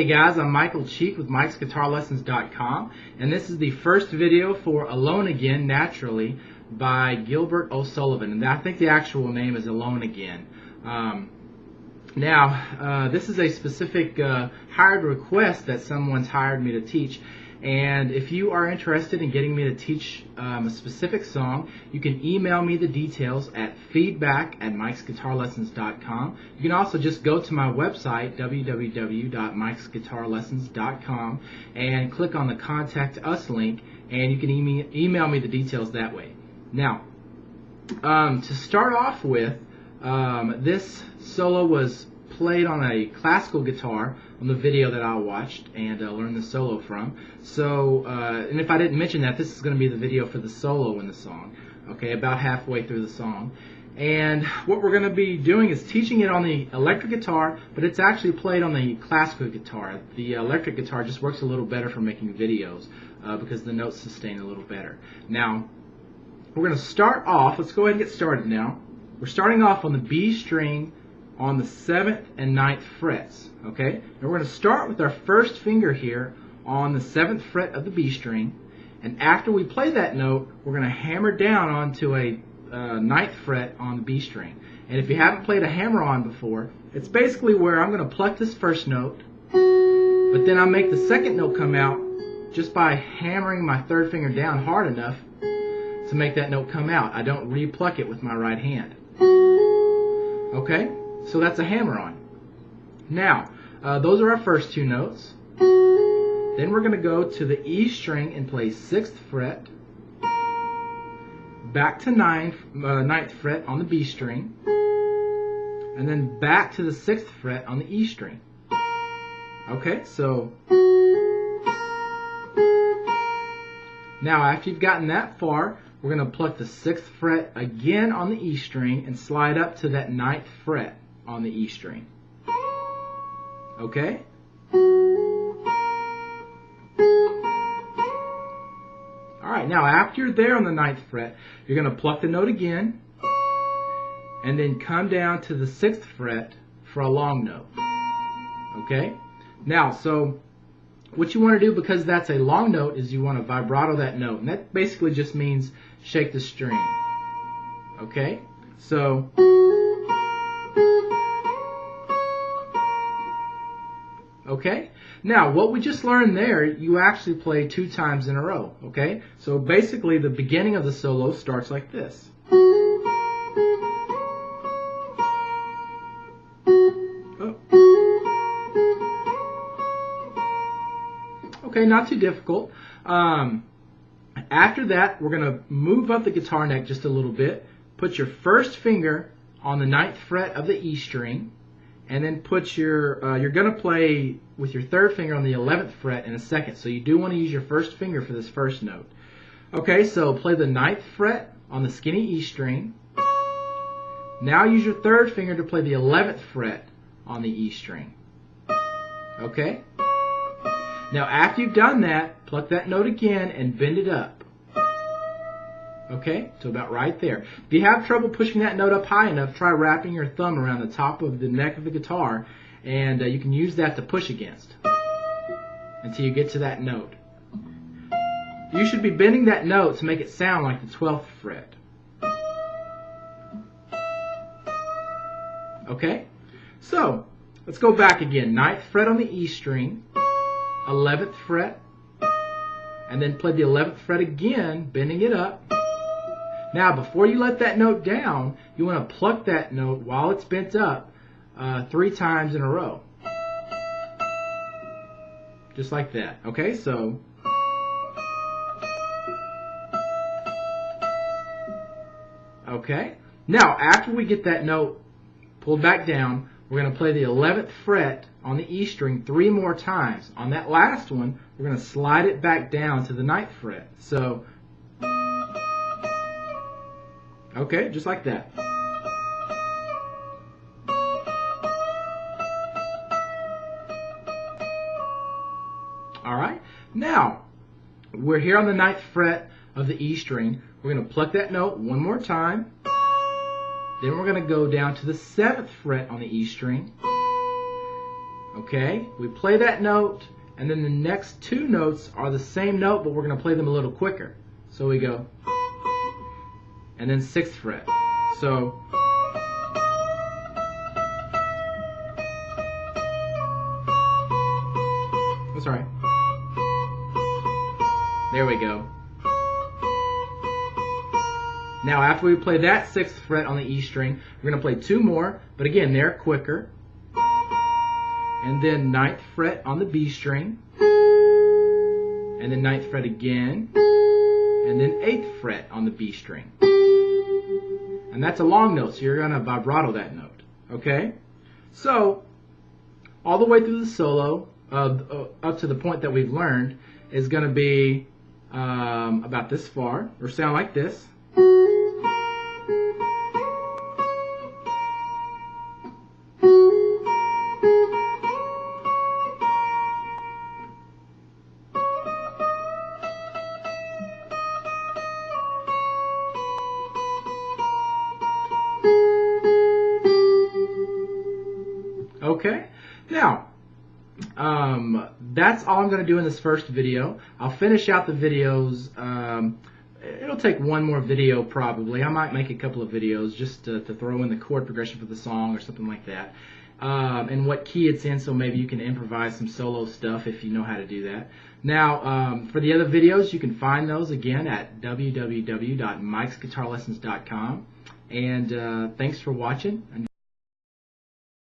Hey guys, I'm Michael Cheek with Mike'sGuitarLessons.com, and this is the first video for Alone Again, Naturally, by Gilbert O'Sullivan, and I think the actual name is Alone Again. This is a specific hired request that someone's hired me to teach, and if you are interested in getting me to teach a specific song, you can email me the details at feedback@Mike'sGuitarLessons.com. You can also just go to my website, www.Mike'sGuitarLessons.com, and click on the Contact Us link, and you can email me the details that way. Now, to start off with, this solo was played on a classical guitar on the video that I watched and learned the solo from. So, and if I didn't mention that, this is going to be the video for the solo in the song, okay, about halfway through the song. And what we're going to be doing is teaching it on the electric guitar, but it's actually played on the classical guitar. The electric guitar just works a little better for making videos because the notes sustain a little better. Now, we're going to start off, let's go ahead and get started now. We're starting off on the B string on the 7th and 9th frets, okay? And we're going to start with our first finger here on the 7th fret of the B string, and after we play that note, we're going to hammer down onto a 9th fret on the B string. And if you haven't played a hammer-on before, it's basically where I'm going to pluck this first note, but then I make the second note come out just by hammering my third finger down hard enough to make that note come out. I don't re-pluck it with my right hand. Okay? So that's a hammer-on. Now, those are our first two notes. Then we're going to go to the E string and play 6th fret, back to 9th fret on the B string, and then back to the 6th fret on the E string. Okay, so now after you've gotten that far, we're going to pluck the 6th fret again on the E string and slide up to that 9th fret on the E string. Okay? Alright, now after you're there on the 9th fret, you're going to pluck the note again and then come down to the 6th fret for a long note. Okay? Now, so what you want to do, because that's a long note, is you want to vibrato that note. And that basically just means shake the string. Okay? So okay? Now, what we just learned there, you actually play 2 times in a row, okay? So basically, the beginning of the solo starts like this. Oh. Okay, not too difficult. After that, we're going to move up the guitar neck just a little bit, put your first finger on the 9th fret of the E string, and then put your, you're going to play with your third finger on the 11th fret in a second. So you do want to use your first finger for this first note. Okay, so play the 9th fret on the skinny E string. Now use your third finger to play the 11th fret on the E string. Okay? Now after you've done that, pluck that note again and bend it up. Okay, so about right there. If you have trouble pushing that note up high enough, try wrapping your thumb around the top of the neck of the guitar, and you can use that to push against until you get to that note. You should be bending that note to make it sound like the 12th fret. Okay, so let's go back again. 9th fret on the E string, 11th fret, and then play the 11th fret again, bending it up. Now, before you let that note down, you want to pluck that note while it's bent up 3 times in a row. Just like that. Okay, so okay. Now, after we get that note pulled back down, we're going to play the 11th fret on the E string 3 more times. On that last one, we're going to slide it back down to the 9th fret. So okay, just like that. Alright, now we're here on the 9th fret of the E string. We're going to pluck that note one more time. Then we're going to go down to the 7th fret on the E string. Okay, we play that note, and then the next two notes are the same note, but we're going to play them a little quicker. So we go, and then 6th fret. So, that's all right. There we go. Now after we play that 6th fret on the E string, we're going to play 2 more, but again, they're quicker. And then 9th fret on the B string, and then 9th fret again, and then 8th fret on the B string. And that's a long note, so you're going to vibrato that note. Okay? So, all the way through the solo, up to the point that we've learned, is going to be about this far, or sound like this. Okay, now that's all I'm going to do in this first video. I'll finish out the videos. It'll take one more video probably. I might make a couple of videos just to throw in the chord progression for the song or something like that, and what key it's in, so maybe you can improvise some solo stuff if you know how to do that. Now, for the other videos, you can find those again at www.mikesguitarlessons.com, and thanks for watching.